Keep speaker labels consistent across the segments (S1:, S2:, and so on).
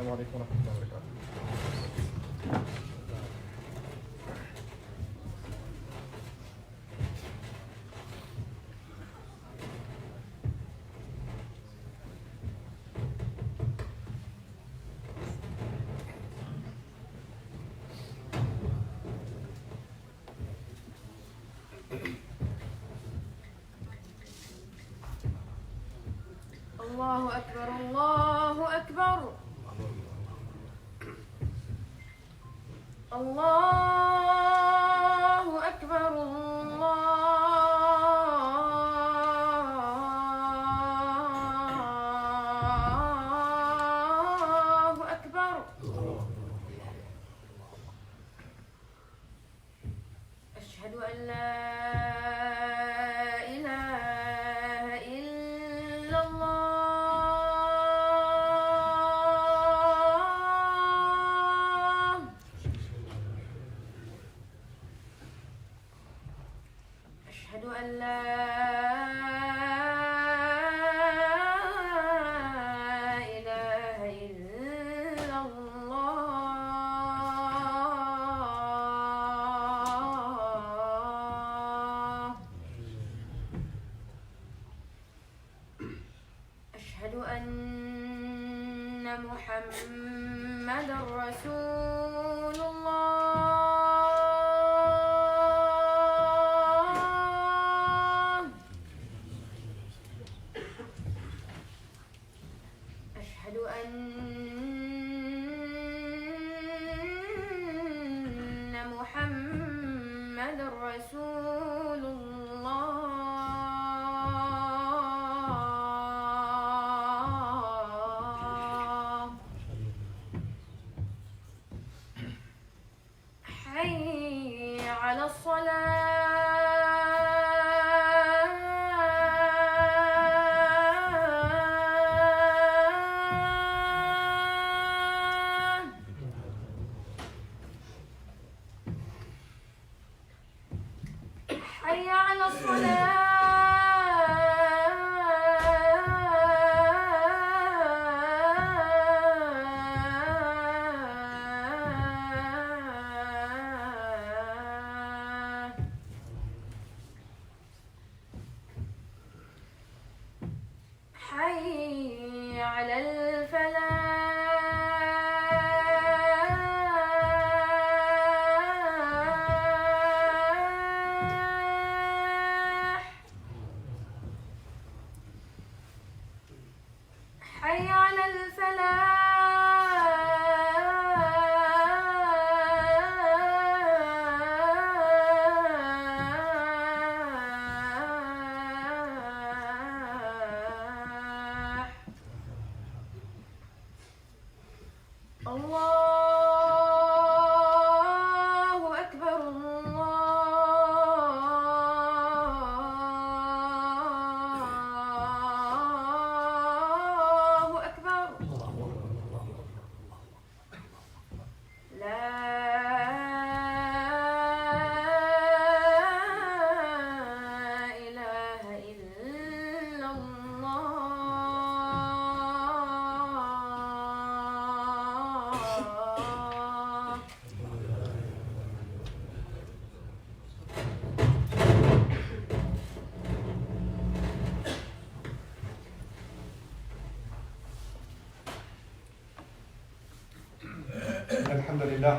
S1: السلام عليكم ورحمة الله وبركاته.
S2: الله أكبر الله أكبر الله أكبر الله أكبر. أشهد أن لا إله إلا الله. أشهد أن لا إله إلا الله. أشهد أن محمدًا رسول الله. أشهد أن محمدًا رسول الله. حي على الصلاة. حي على الصلاة. حي على الفلاح. حي على الفلاح. الله أكبر الله أكبر. لا إله إلا الله.
S3: الحمد لله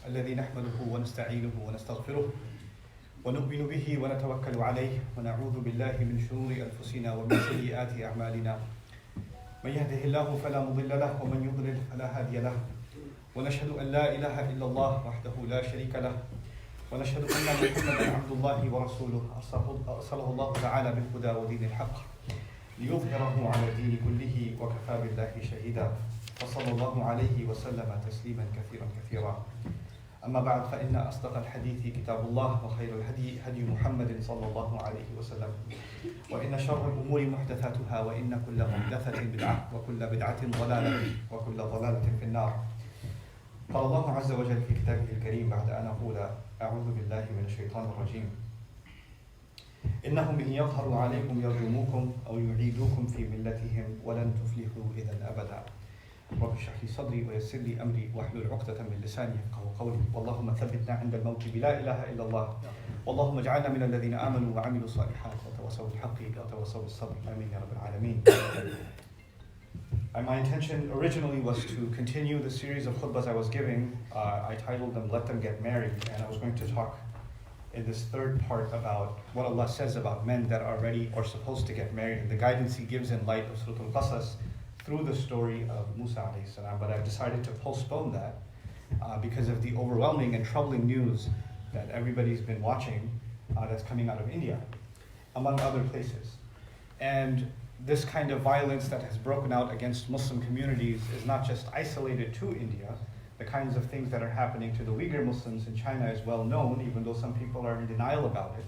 S3: الذي نحمده ونستعينه ونستغفره ونؤمن به ونتوكل عليه ونعوذ بالله من شرور أنفسنا ومن سيئات أعمالنا. من يهده الله فلا مضل له ومن يضلل فلا هادي له. ونشهد أن لا إله إلا الله وحده لا شريك له. ونشهد أن محمدا عبد الله ورسوله أرسله الله تعالى بالهدى ودين الحق ليظهره على الدين كله وكفى بالله شهيدا. وصلى الله عليه وسلم تسليما كثيرا كثيرا. أما بعد فإن أصدق الحديث كتاب الله وخير الهدي هدي محمد صلى الله عليه وسلم. وإن شر الأمور محدثاتها وإن كل محدثة بدعة وكل بدعة ضلالة وكل ضلالة في النار. قال الله عز وجل في كتابه الكريم بعد أن أقول أعوذ بالله من الشيطان الرجيم إنهم إن يظهروا عليكم يرجموكم أو يعيدوكم في ملتهم ولن تفلحوا إذا أبدا. رب اشرح لي صدري ويسر لي أمري واحلل عقدة من لساني يفقهوا قولي اللهم ثبتنا عند الموت بلا إله إلا الله اللهم اجعلنا من الذين آمنوا وعملوا الصالحات وتواصوا بالحق وتواصوا بالصبر آمين يا رب العالمين. My intention originally was to continue the series of khutbahs I was giving. I titled them Let Them Get Married, and I was going to talk in this third part about what Allah says about men that are ready or supposed to get married and the guidance He gives in light of Surah Al-Qasas through the story of Musa alayhi salam. But I've decided to postpone that because of the overwhelming and troubling news that everybody's been watching that's coming out of India, among other places. And this kind of violence that has broken out against Muslim communities is not just isolated to India. The kinds of things that are happening to the Uyghur Muslims in China is well known, even though some people are in denial about it.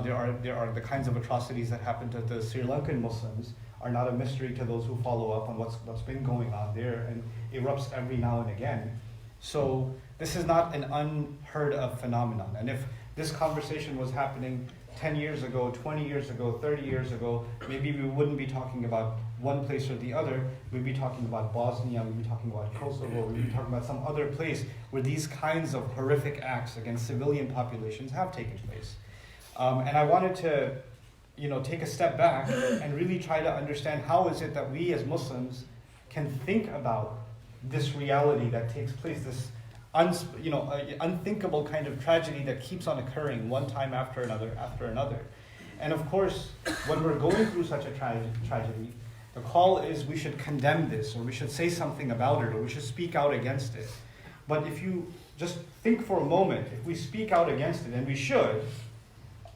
S3: There are the kinds of atrocities that happen to the Sri Lankan Muslims are not a mystery to those who follow up on what's been going on there, and erupts every now and again. So this is not an unheard of phenomenon. And if this conversation was happening 10 years ago, 20 years ago, 30 years ago, maybe we wouldn't be talking about one place or the other. We'd be talking about Bosnia, we'd be talking about Kosovo, we'd be talking about some other place where these kinds of horrific acts against civilian populations have taken place. And I wanted to, take a step back and really try to understand how is it that we as Muslims can think about this reality that takes place, this unthinkable kind of tragedy that keeps on occurring one time after another. And of course, when we're going through such a tragedy, the call is we should condemn this, or we should say something about it, or we should speak out against it. But if you just think for a moment, if we speak out against it, and we should,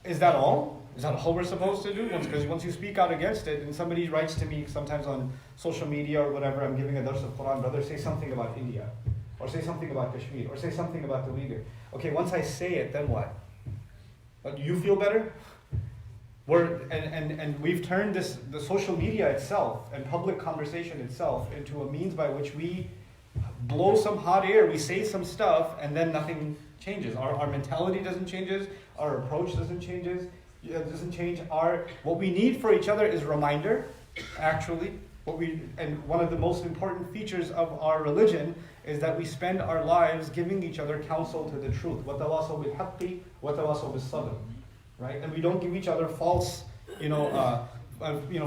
S3: is that all? Is that all we're supposed to do? Because once you speak out against it, and somebody writes to me sometimes on social media or whatever, I'm giving a dars of Quran, brother, say something about India, or say something about Kashmir, or say something about the Uyghur. Okay, once I say it, then what? Do you feel better? And we've turned the social media itself and public conversation itself into a means by which we blow some hot air, we say some stuff, and then nothing changes. Our mentality doesn't change, our approach doesn't change. What we need for each other is reminder, actually. And one of the most important features of our religion is that we spend our lives giving each other counsel to the truth. وَتَوَاصَوْا بِالْحَقِّ وَتَوَاصَوْا بِالصَّبْرِ. Right? And we don't give each other false,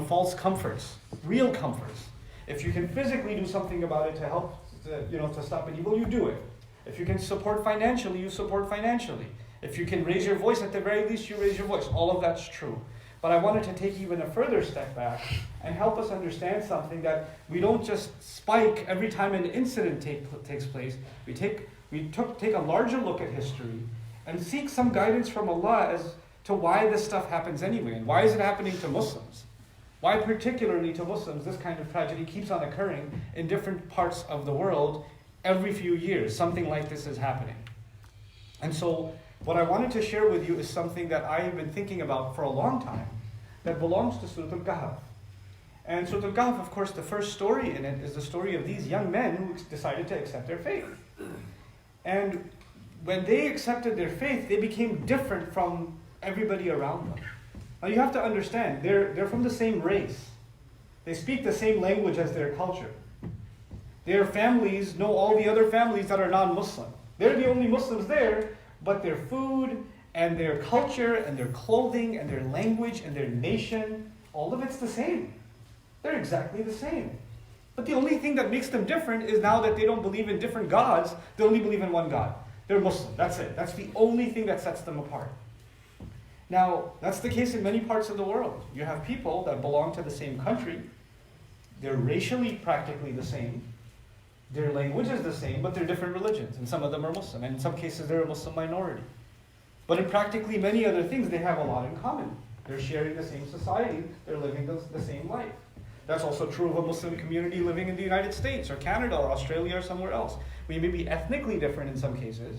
S3: false comforts, real comforts. If you can physically do something about it to help, to stop an evil, you do it. If you can support financially, you support financially. If you can raise your voice, at the very least, you raise your voice. All of that's true. But I wanted to take even a further step back and help us understand something, that we don't just spike every time an incident takes place. We take a larger look at history and seek some guidance from Allah as to why this stuff happens anyway, and why is it happening to Muslims? Why particularly to Muslims this kind of tragedy keeps on occurring in different parts of the world every few years. Something like this is happening. And so what I wanted to share with you is something that I have been thinking about for a long time that belongs to Surah Al-Kahf. And Surah Al-Kahf, of course, the first story in it is the story of these young men who decided to accept their faith. And when they accepted their faith, they became different from everybody around them. Now you have to understand, they're from the same race. They speak the same language as their culture. Their families know all the other families that are non-Muslim. They're the only Muslims there, but their food and their culture and their clothing and their language and their nation, all of it's the same. They're exactly the same. But the only thing that makes them different is now that they don't believe in different gods, they only believe in one God. They're Muslim, that's it. That's the only thing that sets them apart. Now, that's the case in many parts of the world. You have people that belong to the same country. They're racially practically the same. Their language is the same, but they're different religions. And some of them are Muslim. And in some cases, they're a Muslim minority. But in practically many other things, they have a lot in common. They're sharing the same society. They're living the same life. That's also true of a Muslim community living in the United States or Canada or Australia or somewhere else. We may be ethnically different in some cases,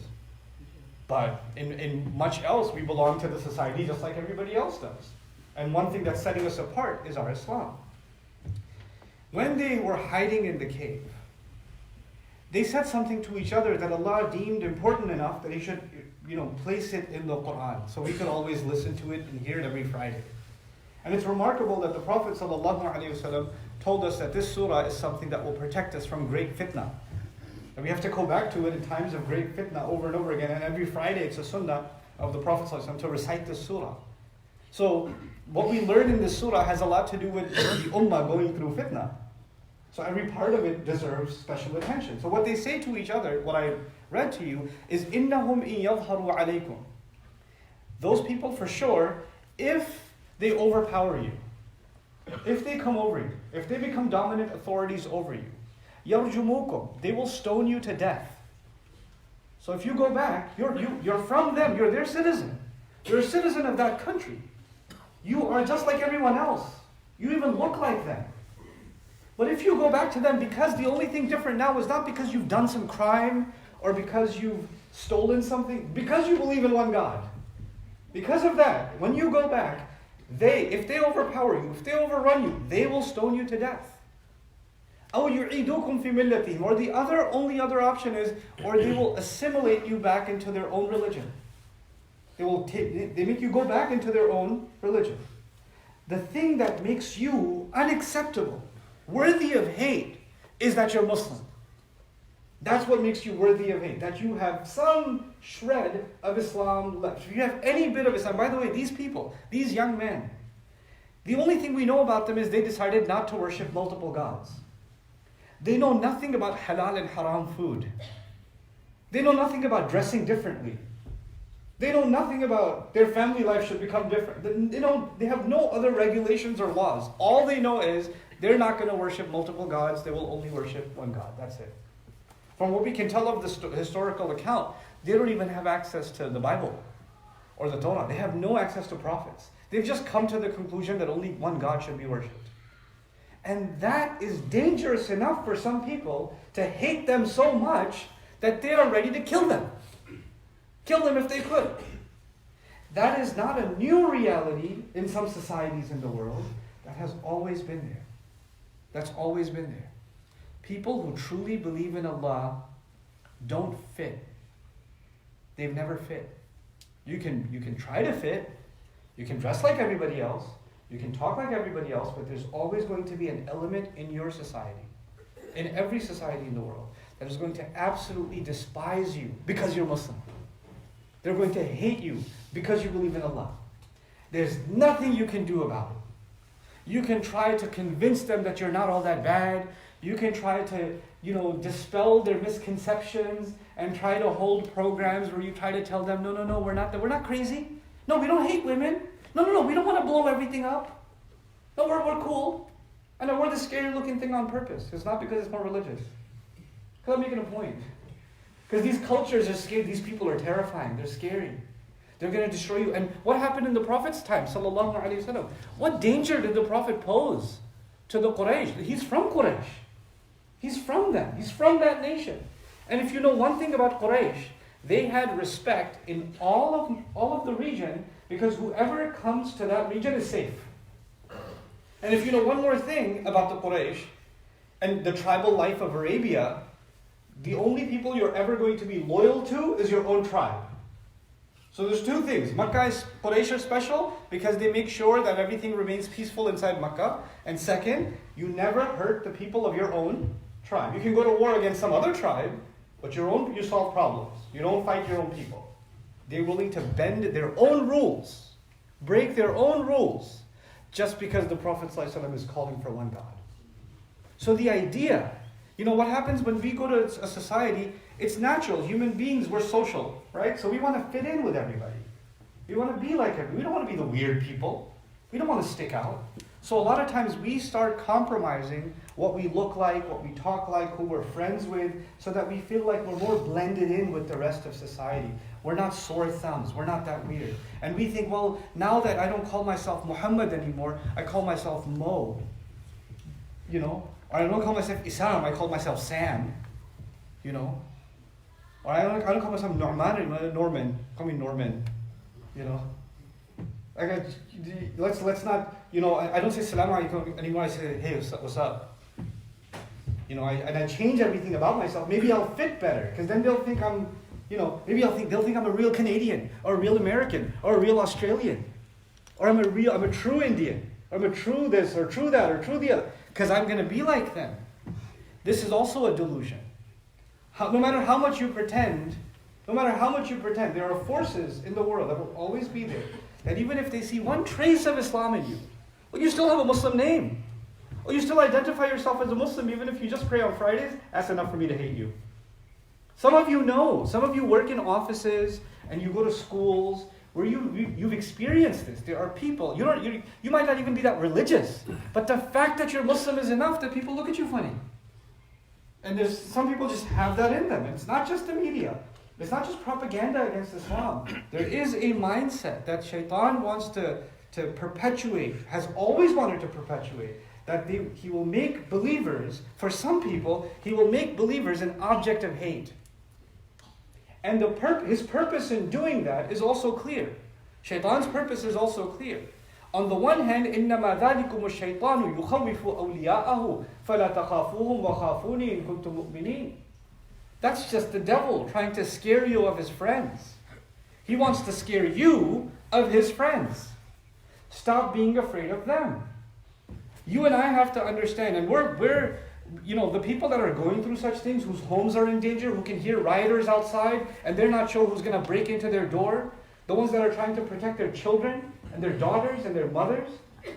S3: but in much else, we belong to the society just like everybody else does. And one thing that's setting us apart is our Islam. When they were hiding in the cave, they said something to each other that Allah deemed important enough that He should, place it in the Quran, so we could always listen to it and hear it every Friday. And it's remarkable that the Prophet ﷺ told us that this surah is something that will protect us from great fitna. And we have to go back to it in times of great fitna over and over again. And every Friday it's a sunnah of the Prophet ﷺ to recite this surah. So what we learn in this surah has a lot to do with the ummah going through fitna. So every part of it deserves special attention. So what they say to each other, what I read to you, is إِنَّهُمْ إِن يَظْهَرُوا عَلَيْكُمْ. Those people for sure, if they overpower you, if they come over you, if they become dominant authorities over you, يَرْجُمُوكُمْ, they will stone you to death. So if you go back, you're from them, you're their citizen. You're a citizen of that country. You are just like everyone else. You even look like them. But if you go back to them, because the only thing different now is not because you've done some crime or because you've stolen something, because you believe in one God. Because of that, when you go back, if they overpower you, if they overrun you, they will stone you to death. أَوْ يُعِيدُكُمْ فِي مِلَّتِهِمْ. Or the only other option is, or they will assimilate you back into their own religion. They make you go back into their own religion. The thing that makes you unacceptable, worthy of hate, is that you're Muslim. That's what makes you worthy of hate. That you have some shred of Islam left. If you have any bit of Islam, by the way, these people, these young men, the only thing we know about them is they decided not to worship multiple gods. They know nothing about halal and haram food. They know nothing about dressing differently. They know nothing about their family life should become different. They have no other regulations or laws. All they know is they're not going to worship multiple gods. They will only worship one God. That's it. From what we can tell of the historical account, they don't even have access to the Bible or the Torah. They have no access to prophets. They've just come to the conclusion that only one God should be worshipped. And that is dangerous enough for some people to hate them so much that they are ready to kill them. Kill them if they could. That is not a new reality in some societies in the world. That has always been there. That's always been there. People who truly believe in Allah don't fit. They've never fit. You can try to fit. You can dress like everybody else. You can talk like everybody else, but there's always going to be an element in your society, in every society in the world, that is going to absolutely despise you because you're Muslim. They're going to hate you because you believe in Allah. There's nothing you can do about it. You can try to convince them that you're not all that bad. You can try to, dispel their misconceptions and try to hold programs where you try to tell them, no, we're not crazy. No, we don't hate women. No, we don't want to blow everything up. No, we're cool. I know we're the scary looking thing on purpose. It's not because it's more religious. Because I'm making a point. Because these cultures are scary. These people are terrifying. They're scary. They're going to destroy you. And what happened in the Prophet's time? Sallallahu Alaihi Wasallam. What danger did the Prophet pose to the Quraysh? He's from Quraysh. He's from them. He's from that nation. And if you know one thing about Quraysh, they had respect in all of the region, because whoever comes to that region is safe. And if you know one more thing about the Quraysh and the tribal life of Arabia, the only people you're ever going to be loyal to is your own tribe. So there's two things. Quraysh are special because they make sure that everything remains peaceful inside Makkah. And second, you never hurt the people of your own tribe. You can go to war against some other tribe, but you solve problems. You don't fight your own people. They're willing to bend their own rules, break their own rules, just because the Prophet ﷺ is calling for one God. So the idea, what happens when we go to a society, it's natural. Human beings, we're social, right? So we want to fit in with everybody. We want to be like everybody. We don't want to be the weird people. We don't want to stick out. So a lot of times we start compromising what we look like, what we talk like, who we're friends with, so that we feel like we're more blended in with the rest of society. We're not sore thumbs. We're not that weird. And we think, well, now that I don't call myself Muhammad anymore, I call myself Mo. Or I don't call myself Isam, I call myself Sam. Or I don't call myself Norman. Call me Norman. Let's not, I don't say salam alaikum anymore. I say, hey, what's up? And I change everything about myself. Maybe I'll fit better, because then they'll think I'm, maybe they'll think I'm a real Canadian, or a real American, or a real Australian, or I'm a true Indian. I'm a true this or true that or true the other, because I'm going to be like them. This is also a delusion. No matter how much you pretend, there are forces in the world that will always be there, that even if they see one trace of Islam in you, well, you still have a Muslim name. Well, you still identify yourself as a Muslim, even if you just pray on Fridays, that's enough for me to hate you. Some of you know, some of you work in offices and you go to schools where you've experienced this. There are people, you might not even be that religious, but the fact that you're Muslim is enough that people look at you funny. And there's some people just have that in them. And it's not just the media. It's not just propaganda against Islam. There is a mindset that Shaitan wants to perpetuate, has always wanted to perpetuate, that he will make believers, for some people, he will make believers an object of hate. And his purpose in doing that is also clear. Shaitan's purpose is also clear. On the one hand, إِنَّمَا ذَلِكُمُ الشَّيْطَانُ يُخَوِّفُ أَوْلِيَاءَهُ فَلَا تَخَافُوهُمْ وَخَافُونِي إِن كُنتُم مُؤْمِنِينَ. That's just the devil trying to scare you of his friends. He wants to scare you of his friends. Stop being afraid of them. You and I have to understand, and we're the people that are going through such things, whose homes are in danger, who can hear rioters outside, and they're not sure who's going to break into their door, the ones that are trying to protect their children, and their daughters, and their mothers,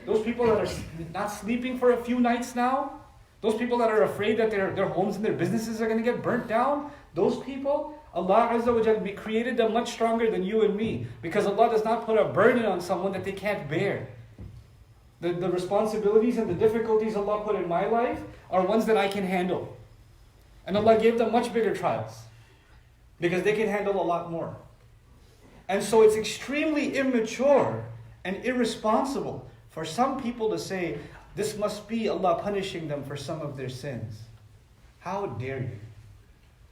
S3: those people that are not sleeping for a few nights now, those people that are afraid that their homes and their businesses are going to get burnt down, those people, Allah Azza wa Jalla created them much stronger than you and me, because Allah does not put a burden on someone that they can't bear. The responsibilities and the difficulties Allah put in my life are ones that I can handle. And Allah gave them much bigger trials, because they can handle a lot more. And so it's extremely immature and irresponsible for some people to say, this must be Allah punishing them for some of their sins. How dare you?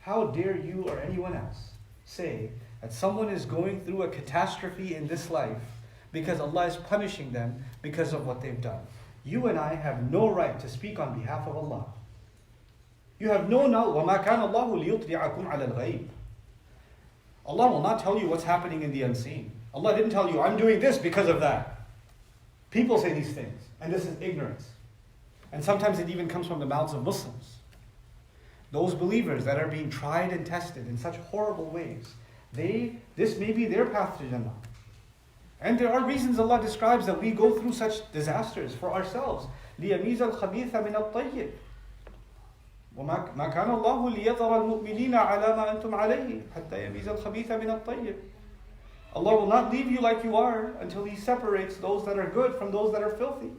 S3: How dare you or anyone else say that someone is going through a catastrophe in this life because Allah is punishing them because of what they've done? You and I have no right to speak on behalf of Allah. You have no knowledge. وَمَا كَانَ اللَّهُ لِيُطْلِعَكُمْ عَلَى الْغَيْبِ. Allah will not tell you what's happening in the unseen. Allah didn't tell you, I'm doing this because of that. People say these things, and this is ignorance. And sometimes it even comes from the mouths of Muslims. Those believers that are being tried and tested in such horrible ways, this may be their path to Jannah. And there are reasons Allah describes that we go through such disasters for ourselves. لِيَمِيزَ الْخَبِيثَ مِنَ الطَّيِّبِ وَمَا كَانَ اللَّهُ لِيَذَرَ الْمُؤْمِنِينَ عَلَى مَا أَنْتُمْ عَلَيْهِ حَتَّى يَمِيزَ الْخَبِيثَ مِنَ الطَّيِّبِ. Allah will not leave you like you are until He separates those that are good from those that are filthy.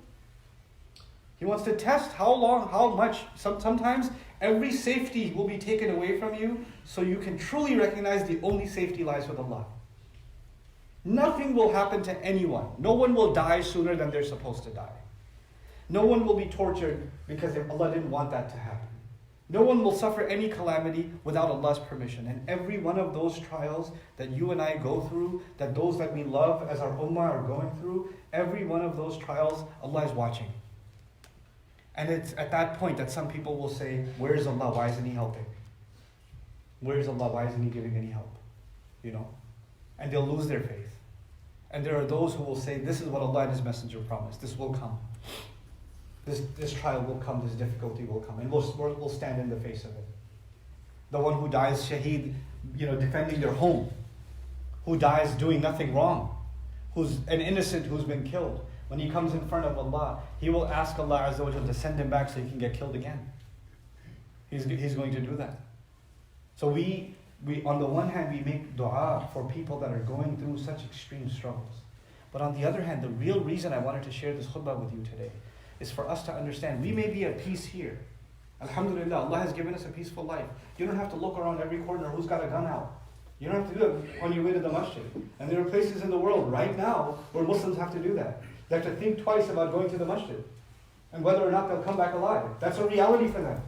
S3: He wants to test how long, how much. Sometimes every safety will be taken away from you so you can truly recognize the only safety lies with Allah. Nothing will happen to anyone. No one will die sooner than they're supposed to die. No one will be tortured because Allah didn't want that to happen. No one will suffer any calamity without Allah's permission. And every one of those trials that you and I go through, that those that we love as our ummah are going through, every one of those trials, Allah is watching. And it's at that point that some people will say, where is Allah? Why isn't He helping? Where is Allah? Why isn't He giving any help? And they'll lose their faith. And there are those who will say, this is what Allah and His Messenger promised. This will come. This trial will come, this difficulty will come. And we'll stand in the face of it. The one who dies shaheed, defending their home. Who dies doing nothing wrong. Who's an innocent who's been killed. When he comes in front of Allah, he will ask Allah Azza wa Jalla to send him back so he can get killed again. He's going to do that. So we on the one hand, we make dua for people that are going through such extreme struggles. But on the other hand, the real reason I wanted to share this khutbah with you today is for us to understand we may be at peace here. Alhamdulillah, Allah has given us a peaceful life. You don't have to look around every corner who's got a gun out. You don't have to do it on your way to the masjid. And there are places in the world right now where Muslims have to do that. They have to think twice about going to the masjid and whether or not they'll come back alive. That's a reality for them.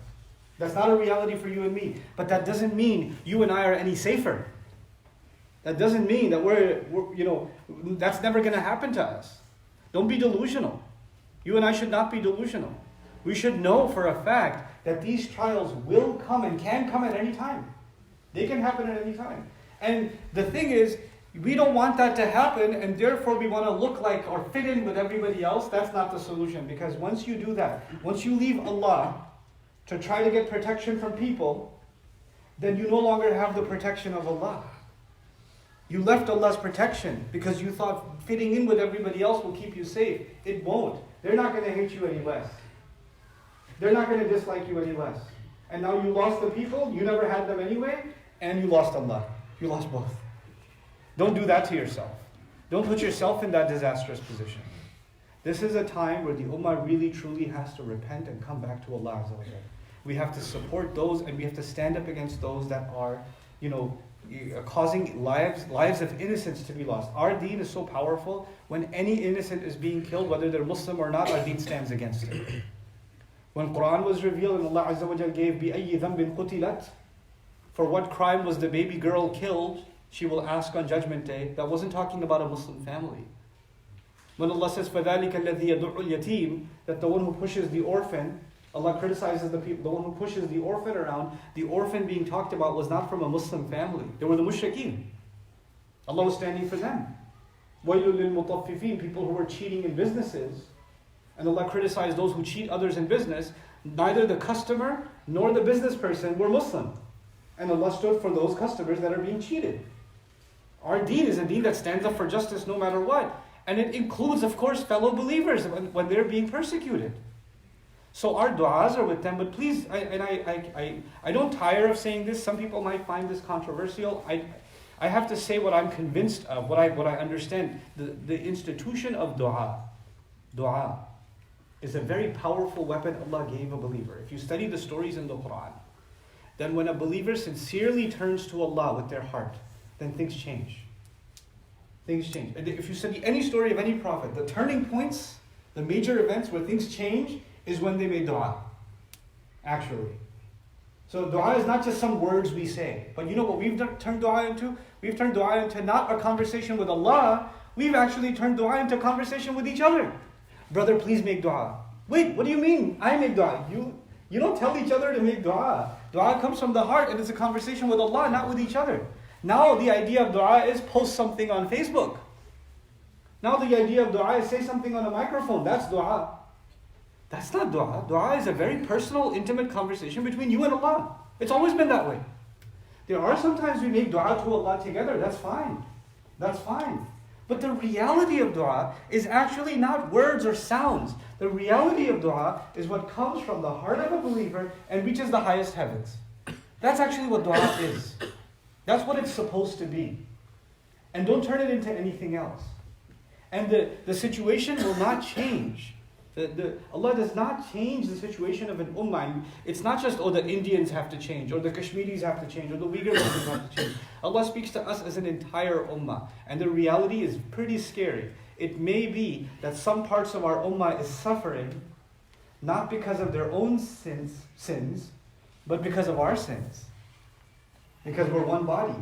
S3: That's not a reality for you and me. But that doesn't mean you and I are any safer. That doesn't mean that we're that's never going to happen to us. Don't be delusional. You and I should not be delusional. We should know for a fact that these trials will come and can come at any time. They can happen at any time. And the thing is, We don't want that to happen, and therefore we want to look like or fit in with everybody else. That's not the solution, because once you do that, once you leave Allah to try to get protection from people, then you no longer have the protection of Allah. You left Allah's protection because you thought fitting in with everybody else will keep you safe. It won't. They're not going to hate you any less. They're not going to dislike you any less. And now you lost the people, you never had them anyway, and you lost Allah. You lost both. Don't do that to yourself. Don't put yourself in that disastrous position. This is a time where the Ummah really truly has to repent and come back to Allah Azza wa Jalla. We have to support those, and we have to stand up against those that are, causing lives of innocents to be lost. Our deen is so powerful. When any innocent is being killed, whether they're Muslim or not, our deen stands against it. When Quran was revealed and Allah Azza wa Jalla gave بِأَيِّ ذَنْبٍ قُتِلَتْ, for what crime was the baby girl killed, she will ask on Judgment Day. That wasn't talking about a Muslim family. When Allah says فَذَلِكَ الَّذِي يَدُعُّ الْيَتِيمِ, that the one who pushes the orphan, Allah criticizes the people, the one who pushes the orphan around. The orphan being talked about was not from a Muslim family. They were the mushrikeen. Allah was standing for them. وَيْلٌ لِلْمُطَفِّفِينَ, people who were cheating in businesses. And Allah criticized those who cheat others in business. Neither the customer nor the business person were Muslim. And Allah stood for those customers that are being cheated. Our deen is a deen that stands up for justice no matter what. And it includes, of course, fellow believers when they're being persecuted. So our du'as are with them, but please, I don't tire of saying this. Some people might find this controversial. I have to say what I'm convinced of, what I understand. The institution of dua is a very powerful weapon Allah gave a believer. If you study the stories in the Quran, then when a believer sincerely turns to Allah with their heart, then things change. Things change. If you study any story of any prophet, the turning points, the major events where things change, is when they made dua. Actually. So dua is not just some words we say. But you know what we've turned dua into? We've turned dua into not a conversation with Allah. We've actually turned dua into a conversation with each other. Brother, please make dua. Wait, what do you mean? I make dua. You don't tell each other to make dua. Dua comes from the heart, and it's a conversation with Allah, not with each other. Now the idea of dua is post something on Facebook. Now the idea of dua is say something on a microphone. That's dua. That's not dua. Dua is a very personal, intimate conversation between you and Allah. It's always been that way. There are sometimes we make dua to Allah together. That's fine. That's fine. But the reality of dua is actually not words or sounds. The reality of dua is what comes from the heart of a believer and reaches the highest heavens. That's actually what dua is. That's what it's supposed to be. And don't turn it into anything else. And the situation will not change. Allah does not change the situation of an ummah. It's not just, the Indians have to change, or the Kashmiris have to change, or the Uyghur Muslims have to change. Allah speaks to us as an entire ummah. And the reality is pretty scary. It may be that some parts of our ummah is suffering, not because of their own sins, but because of our sins. Because we're one body.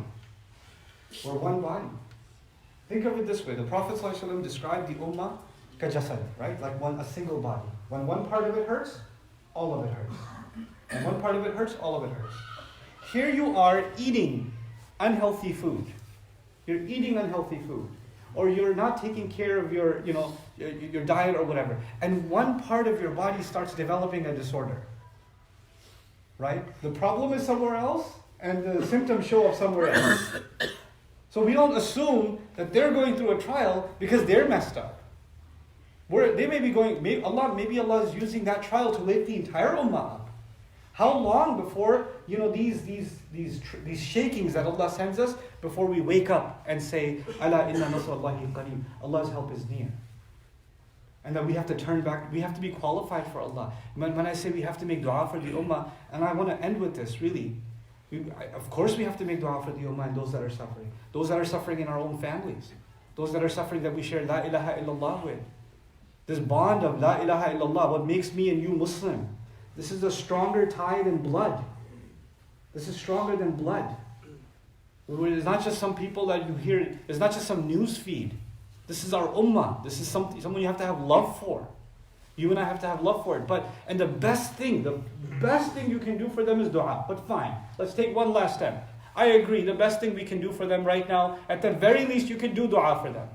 S3: We're one body. Think of it this way. The Prophet ﷺ described the ummah kajasad, right? Like a single body. When one part of it hurts, all of it hurts. When one part of it hurts, all of it hurts. Here you are eating unhealthy food. You're eating unhealthy food. Or you're not taking care of your diet or whatever. And one part of your body starts developing a disorder. Right? The problem is somewhere else, and the symptoms show up somewhere else. So we don't assume that they're going through a trial because they're messed up. They may be going, maybe Allah is using that trial to wake the entire ummah up. How long before, these shakings that Allah sends us, before we wake up and say, Ala inna nasrallahi qareeb, Allah's help is near. And that we have to turn back, we have to be qualified for Allah. When I say we have to make dua for the ummah, and I want to end with this, really. Of course we have to make dua for the ummah and those that are suffering. Those that are suffering in our own families. Those that are suffering that we share La ilaha illallah with. This bond of La ilaha illallah, what makes me and you Muslim. This is a stronger tie than blood. This is stronger than blood. It's not just some people that you hear, it's not just some news feed. This is our ummah. This is someone you have to have love for. You and I have to have love for it. The best thing you can do for them is dua. But fine, let's take one last step. I agree, the best thing we can do for them right now, at the very least you can do dua for them.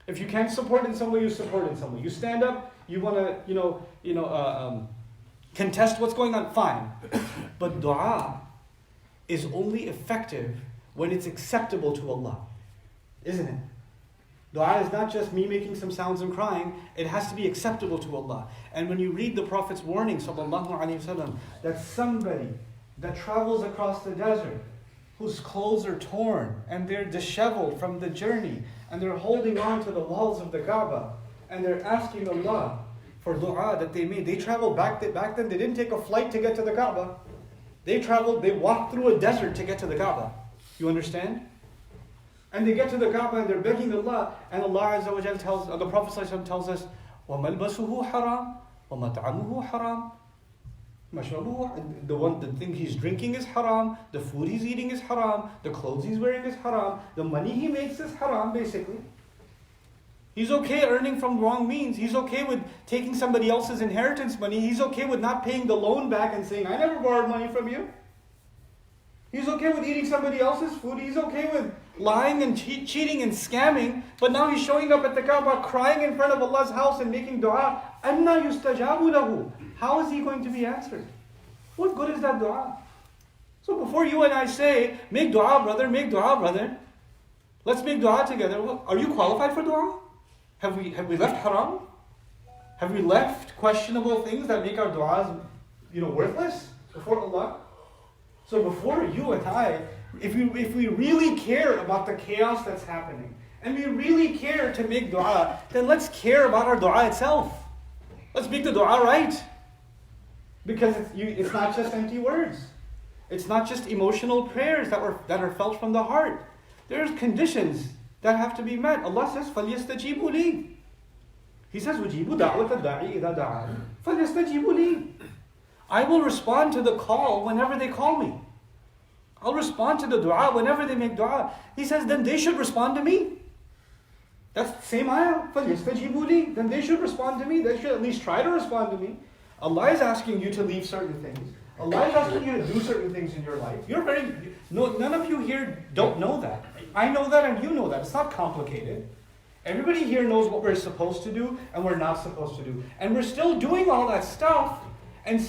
S3: If you can't support in some way, you support in some way. You stand up, you want to, contest what's going on, fine. But dua is only effective when it's acceptable to Allah. Isn't it? Dua is not just me making some sounds and crying. It has to be acceptable to Allah. And when you read the Prophet's warning, sallallahu alaihi wasallam, that somebody that travels across the desert, whose clothes are torn and they're disheveled from the journey, and they're holding on to the walls of the Kaaba, and they're asking Allah for dua that they made. They traveled back then. They didn't take a flight to get to the Kaaba. They walked through a desert to get to the Kaaba. You understand? And they get to the Kaaba and they're begging Allah, and Allah Azza wa Jal tells, the Prophet ﷺ tells us, وَمَلْبَسُهُ حَرَامٌ وَمَطْعَمُهُ حَرَامٌ. The thing he's drinking is haram, the food he's eating is haram, the clothes he's wearing is haram, the money he makes is haram, basically. He's okay earning from wrong means. He's okay with taking somebody else's inheritance money. He's okay with not paying the loan back and saying, I never borrowed money from you. He's okay with eating somebody else's food. He's okay with lying and cheating and scamming. But now he's showing up at the Kaaba crying in front of Allah's house and making dua. أَنَّا يُسْتَجَابُ لَهُ. How is he going to be answered? What good is that dua? So before you and I say, make dua brother, let's make dua together. Well, are you qualified for dua? Have we left haram? Have we left questionable things that make our du'as, worthless before Allah? So before you and I, if we really care about the chaos that's happening, and we really care to make dua, then let's care about our dua itself. Let's make the dua right. Because it's not just empty words. It's not just emotional prayers that are felt from the heart. There's conditions that have to be met. Allah says, فَلْيَسْتَجِيبُوا لِي. He says, وَجِيبُوا دَعْوَةَ الدَّاعِ إِذَا دَعَانِ فَلْيَسْتَجِيبُوا لِي. I will respond to the call whenever they call me. I'll respond to the dua whenever they make dua. He says, then they should respond to me. That's the same ayah. فَلْيَسْتَجِيبُوا لِي. Then they should respond to me. They should at least try to respond to me. Allah is asking you to leave certain things. Allah is asking you to do certain things in your life. None of you here don't know that. I know that and you know that. It's not complicated. Everybody here knows what we're supposed to do and we're not supposed to do. And we're still doing all that stuff. And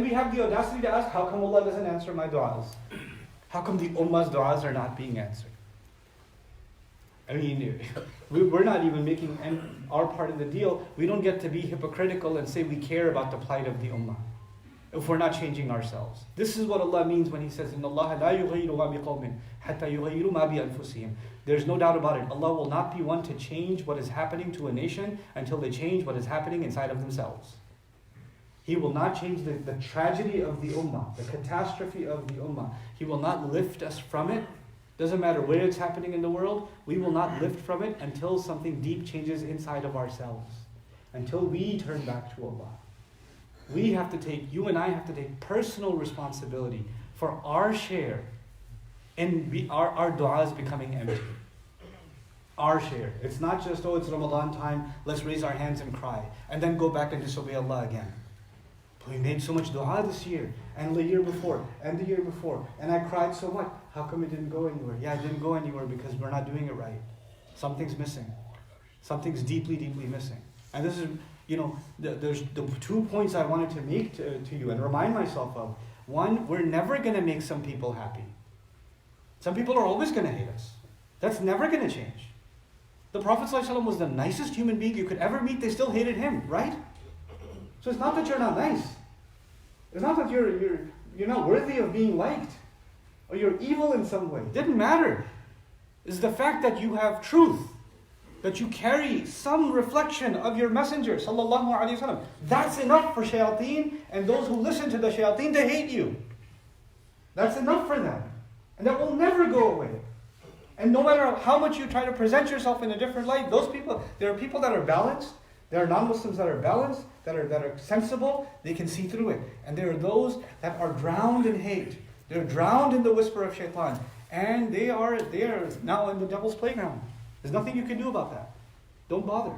S3: we have the audacity to ask, how come Allah doesn't answer my du'as? How come the ummah's du'as are not being answered? I mean, we're not even making our part of the deal. We don't get to be hypocritical and say we care about the plight of the ummah if we're not changing ourselves. This is what Allah means when He says, إِنَّ اللَّهَ لَا يُغَيِّرُ مَا بِقَوْمٍ حَتَّى يُغَيِّرُوا مَا بِأَنفُسِهِمْ. There's no doubt about it. Allah will not be one to change what is happening to a nation until they change what is happening inside of themselves. He will not change the tragedy of the ummah, the catastrophe of the ummah. He will not lift us from it. Doesn't matter where it's happening in the world, we will not lift from it until something deep changes inside of ourselves. Until we turn back to Allah. You and I have to take personal responsibility for our share in our du'as becoming empty. Our share. It's not just, it's Ramadan time, let's raise our hands and cry, and then go back and disobey Allah again. We made so much dua this year, and the year before, and the year before, and I cried so much. How come it didn't go anywhere? Yeah, it didn't go anywhere because we're not doing it right. Something's missing. Something's deeply, deeply missing. And this is, there's the 2 points I wanted to make to you and remind myself of. One, we're never going to make some people happy. Some people are always going to hate us. That's never going to change. The Prophet ﷺ was the nicest human being you could ever meet. They still hated him, right? So it's not that you're not nice. It's not that you're not worthy of being liked. Or you're evil in some way. It didn't matter. It's the fact that you have truth. That you carry some reflection of your messenger, sallallahu alaihi wasallam. That's enough for shayateen and those who listen to the shayateen to hate you. That's enough for them. And that will never go away. And no matter how much you try to present yourself in a different light, there are people that are balanced. There are non-Muslims that are balanced, that are sensible. They can see through it. And there are those that are drowned in hate. They're drowned in the whisper of shaitan. And they are now in the devil's playground. There's nothing you can do about that. Don't bother.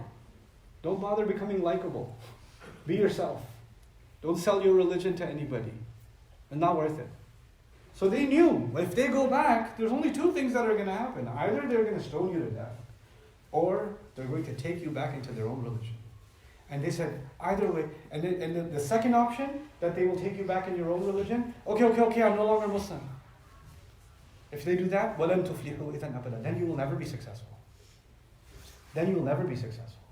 S3: Don't bother becoming likable. Be yourself. Don't sell your religion to anybody. It's not worth it. So they knew, if they go back, there's only two things that are going to happen. Either they're going to stone you to death, or they're going to take you back into their own religion. And they said, either way, and then the second option, that they will take you back in your own religion, okay, I'm no longer Muslim. If they do that, وَلَن تُفْلِحُوا إِذًا أَبَدًا, then you will never be successful. Then you will never be successful.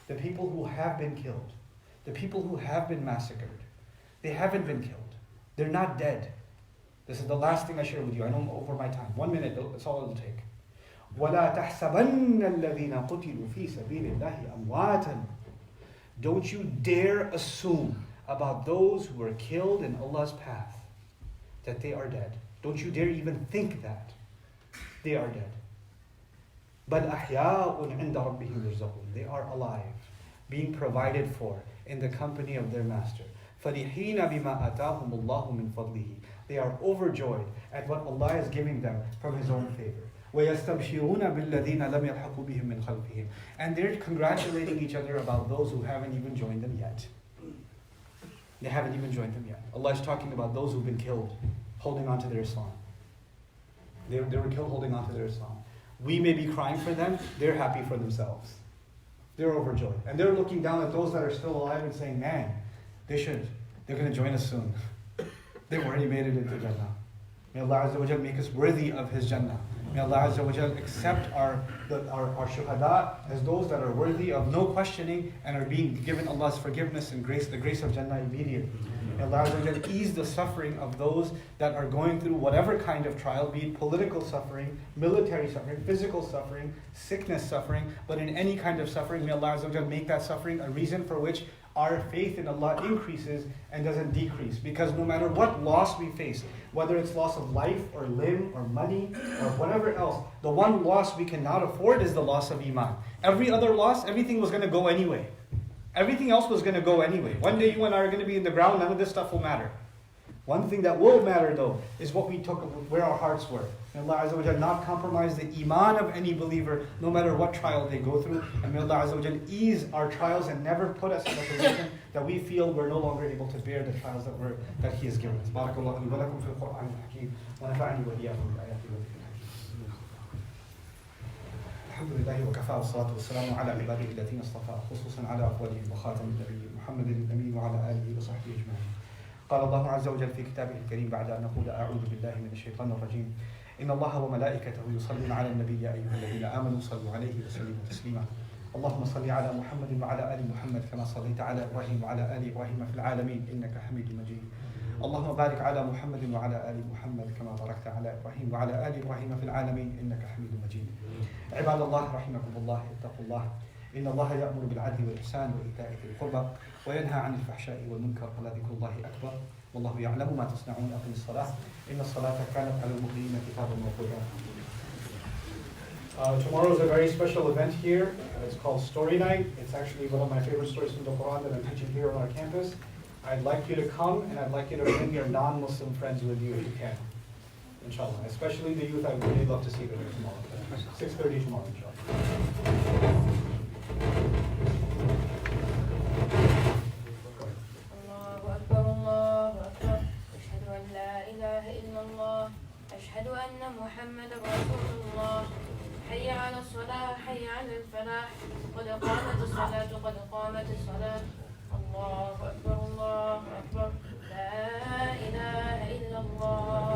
S3: The people who have been killed, the people who have been massacred, they haven't been killed. They're not dead. This is the last thing I share with you. I know I'm over my time. 1 minute, that's all it'll take. وَلَا تَحْسَبَنَّ الَّذِينَ قُتِلُوا فِي سَبِيلِ اللَّهِ أَمْوَاتًا. Don't you dare assume about those who were killed in Allah's path that they are dead. Don't you dare even think that they are dead. بَلْ أَحْيَاءٌ عِنْدَ رَبِّهِمْ يُرْزَقُونَ. They are alive, being provided for in the company of their master. فَرِحِينَ بِمَا أَتَاهُمُ اللَّهُ مِنْ فَضْلِهِ. They are overjoyed at what Allah is giving them from His own favor. وَيَسْتَبْشِرُونَ بِالَّذِينَ لَمْ يَلْحَقُوا بِهِمْ مِنْ خَلْفِهِمْ. And they're congratulating each other about those who haven't even joined them yet. They haven't even joined them yet. Allah is talking about those who've been killed, holding on to their Islam. They were killed holding on to their Islam. We may be crying for them, they're happy for themselves. They're overjoyed. And they're looking down at those that are still alive and saying, man, they're going to join us soon. They've already made it into Jannah. May Allah Azza wa Jal make us worthy of His Jannah. May Allah Azza wa Jal accept our shuhada as those that are worthy of no questioning and are being given Allah's forgiveness and grace, the grace of Jannah immediately. May Allah Azza wa Jal ease the suffering of those that are going through whatever kind of trial, be it political suffering, military suffering, physical suffering, sickness suffering, but in any kind of suffering, may Allah Azza wa Jal make that suffering a reason for which our faith in Allah increases and doesn't decrease. Because no matter what loss we face, whether it's loss of life or limb or money or whatever else, the one loss we cannot afford is the loss of Iman. Every other loss, everything was going to go anyway. Everything else was going to go anyway. One day you and I are going to be in the ground, none of this stuff will matter. One thing that will matter though is what we took, where our hearts were. May Allah Azza wa Jal not compromise the Iman of any believer, no matter what trial they go through. And may Allah Azza wa Jal ease our trials and never put us in a position that we feel we're no longer able to bear the trials that He has given us. Barakallahu li wa lakum fil Qur'an al-Hakim wa nafa'ani wa iyyakum bi ayati wa dhikril hakim. Alhamdulillah wa kafa wa salatu wa salamu ala ibadihi alladhina istafa, khususan ala afwalihim wa khatamil nabiyyin Muhammadin al-Amin wa ala alihi wa sahbihi ajma'in. قال الله عز وجل في كتابه الكريم بعد أن نقول أعوذ بالله من الشيطان الرجيم إن الله وملائكته يصلون على النبي يا أيها الذين آمنوا صلوا عليه وسلموا تسليما اللهم صل على محمد وعلى آل محمد كما صليت على إبراهيم وعلى آل إبراهيم في العالمين إنك حميد مجيد اللهم بارك على محمد وعلى آل محمد كما باركت على إبراهيم وعلى آل إبراهيم في العالمين إنك حميد مجيد عباد الله رحمكم الله اتقوا الله إن الله يأمر بالعدل والإحسان وإيتاء ذي القربى وينهى عن الفحشاء والمنكر ولذكر الله أكبر والله يعلم ما تصنعون أقم الصلاة إن الصلاة كانت على المؤمنين كتابا موقوتا. Tomorrow is a very special event here. It's called Story Night. It's actually one of my favorite stories from the Quran that I'm teaching here on our campus. I'd like you to come and I'd like you to bring your non-Muslim friends with you if you can. Inshallah. Especially the youth, I would really love to see them tomorrow. 6:30 tomorrow, inshallah.
S2: أشهد أن محمد رسول الله حي على الصلاة حي على الفلاح قد قامت الصلاة قد قامت الصلاة الله أكبر الله أكبر لا إله إلا الله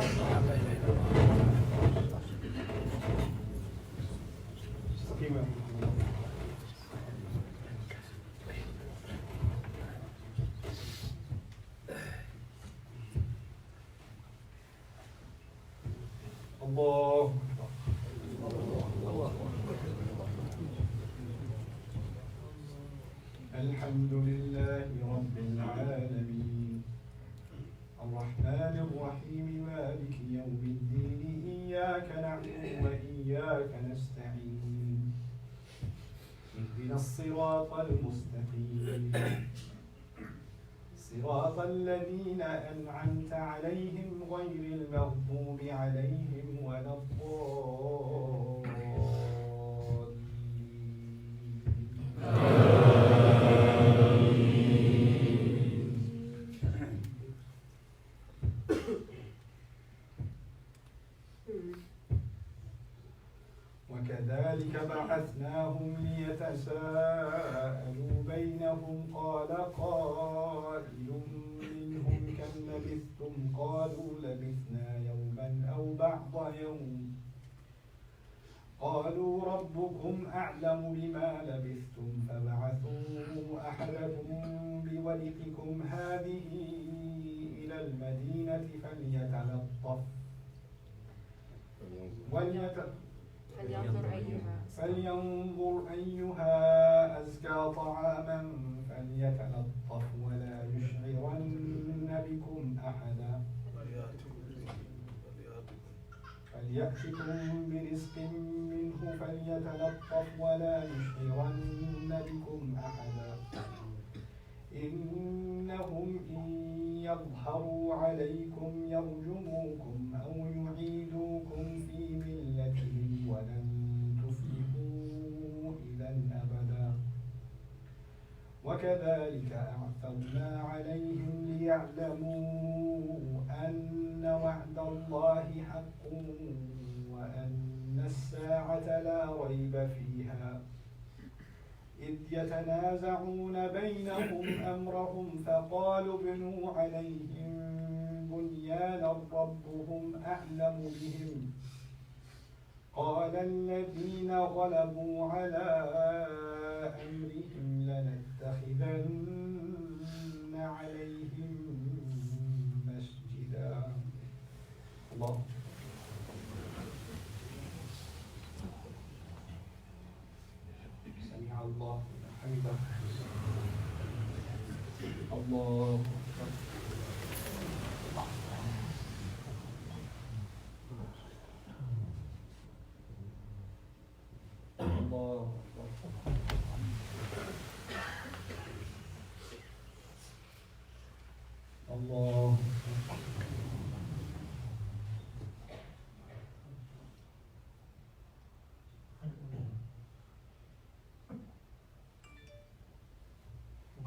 S3: Allah. الحمد لله رب العالمين الرحمن الرحيم مالك يوم الدين إياك نعبد وإياك نستعين اهدنا الصراط المستقيم صراط الذين أنعمت عليهم غير المغضوب عليهم ولا الضالين يتساءلوا بينهم قال قائل منهم كم لبثتم قالوا لبثنا يوما أو بعض يوم قالوا ربكم أعلم بما لبثتم فابعثوا أحدكم بورقكم هذه إلى المدينة فلينظر أيها أزكى طعاما فليتلطف ولا يشعرن بكم أحدا فليأتكم برزق منه فليتلطف ولا يشعرن بكم أحدا إنهم إن يظهروا عليكم يرجموكم أو يعيدوكم في ملتهم ولن تفلحوا إذا أبدا وكذلك أعثرنا عليهم ليعلموا أن وعد الله حق وأن الساعة لا ريب فيها إذ يتنازعون بينهم أمرهم فقالوا ابنوا عليهم بنيانا ربهم أعلم بهم قال الذين غلبوا على أمرهم لنتخذن عليهم مسجدا الله سمع الله حمده الله الله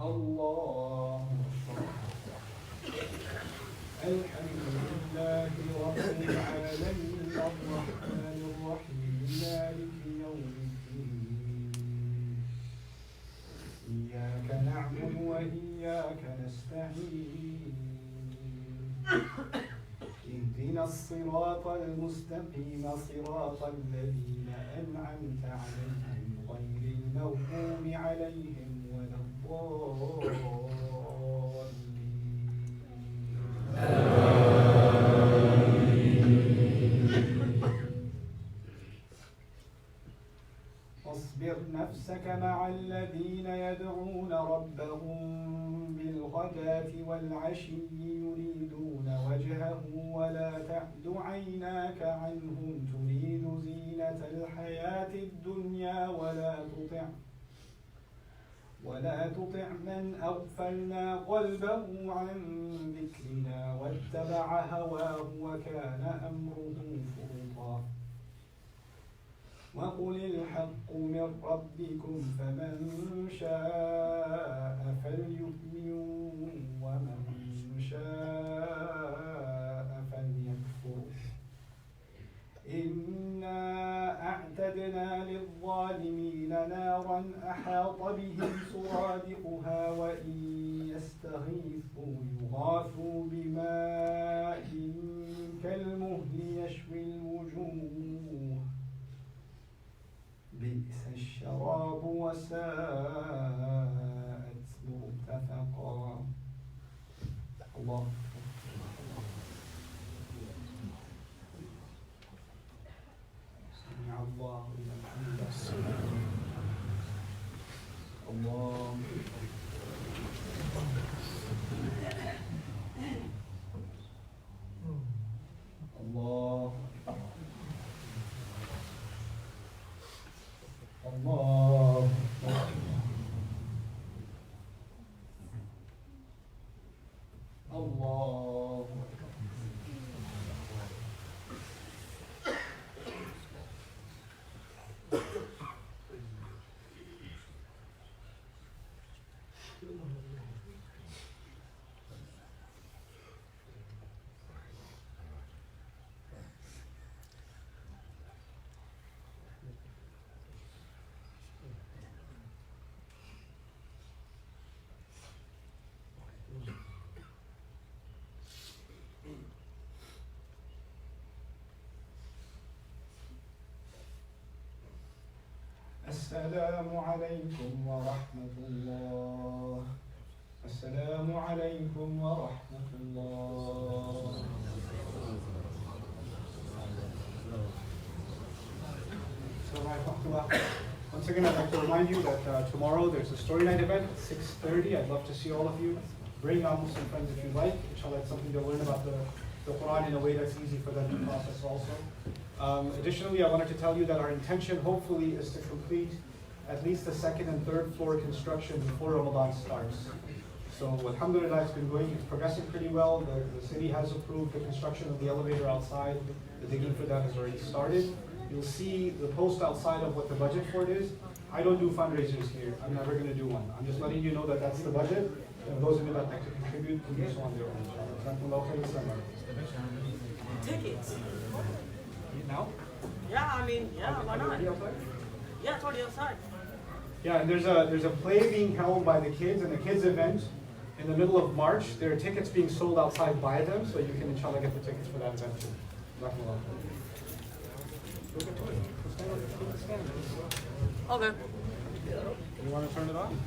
S3: الله الحمد لله رب العالمين الرحمن الرحيم مالك يوم الدين إياك نعبد وإياك نستعين اهدنا الصراط المستقيم صراط الذين أنعمت عليهم غير المغضوب عليهم ولا واصبر نفسك مع الذين يدعون ربهم بالغداة والعشي يريدون وجهه ولا تعد عيناك عنهم تريد زينة الحياة الدنيا ولا تطع من أغفلنا قلبه عن ذكرنا واتبع هواه وكان أمره فرطا وقل الحق من ربكم فمن شاء فليؤمن ومن شاء فليكفر إنا أعتدنا للظالمين نارا أحاط بهم سرادقها وإن يستغيثوا يغاثوا بماء كالمهل يشوي الوجوه بئس الشراب وساءت مرتفقا الله سمع الله لمن حمده الله الله الله الله السلام عليكم ورحمة الله. السلام عليكم ورحمة الله. Once again, I'd like to remind you that tomorrow there's a story night event at 6:30. I'd love to see all of you. Bring some friends if you like. Inshallah, it's something they'll learn about the Quran in a way that's easy for them to process also. Additionally, I wanted to tell you that our intention hopefully is to complete at least the second and third floor construction before Ramadan starts. So alhamdulillah, it's been going, it's progressing pretty well. The city has approved the construction of the elevator outside. The digging for that has already started. You'll see the post outside of what the budget for it is. I don't do fundraisers here. I'm never going to do one. I'm just letting you know that that's the budget. And those of you that like to contribute can do so on their own.
S1: Tickets.
S3: Now?
S1: Yeah, I mean, yeah, why not? Yeah, it's already outside.
S3: Yeah, and there's a play being held by the kids, and the kids event in the middle of March. There are tickets being sold outside by them, so you can inshallah get the tickets for that event too.
S1: Okay.
S3: You want to turn it on?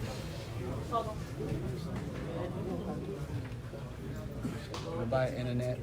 S4: Buy internet.